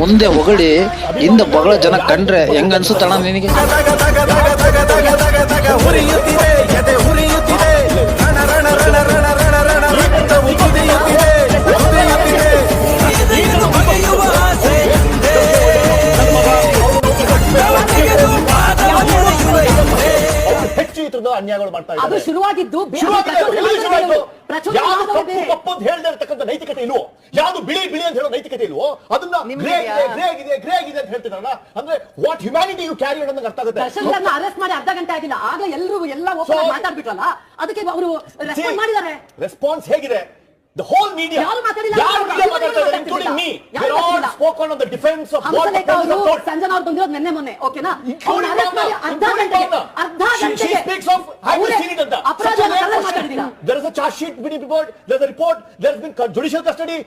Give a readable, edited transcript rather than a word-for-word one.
ಮುಂದೆ ಹೊಗಳಿ ಹಿಂದೆ ಬಗಳ ಜನ ಕಂಡ್ರೆ ಹೆಂಗ ಅನ್ಸುತ್ತಣ್ಣ ನಿನಗೆ? ಅನ್ಯಾಯಗಳು ಮಾಡ್ತಾ ಇದ್ದಾರೆ. ಅದು ಶುರುವಾಗಿದ್ದು ಕಪ್ಪು ಅಂತ ಹೇಳ್ತಾ ಇರ್ತಕ್ಕಂಥ ನೈತಿಕತೆ ಇಲ್ವೋ? ಯಾವುದು ಬಿಳಿ ಬಿಳಿ ಅಂತ ಹೇಳೋ ನೈತಿಕತೆ ಇಲ್ವೋ? ಅದನ್ನ ಗ್ರೇ ಆಗಿದೆ ಅಂತ ಹೇಳ್ತಿರಲ್ಲ, ಅಂದ್ರೆ ವಾಟ್ ಹ್ಯುಮ್ಯಾನಿಟಿ ಯು ಕ್ಯಾರಿ ಅನ್ನೋದು ಅರ್ಥ ಆಗುತ್ತೆ. ಅರೆಸ್ಟ್ ಮಾಡಿ ಅರ್ಧ ಗಂಟೆ ಆಗಿಲ್ಲ, ಆಗ್ಲೇ ಎಲ್ಲರೂ ಎಲ್ಲ ಮಾತಾಡ್ಬಿಟ್ರಲ್ಲ, ಅದಕ್ಕೆ ಅವರು ರೆಸ್ಪಾನ್ಸ್ ಮಾಡಿದ್ದಾರೆ. ರೆಸ್ಪಾನ್ಸ್ ಹೇಗಿದೆ? The whole media, including me, we all spoke on the defense of what the president thought. Sanjana ಅವರು ಬಂದಿರೋದು ನೆನ್ನೆ ಮೊನ್ನೆ, ಓಕೆನಾ? She speaks of, have you seen it ಅಂತ? There is a charge sheet being prepared, there is a report, there has been judicial custody.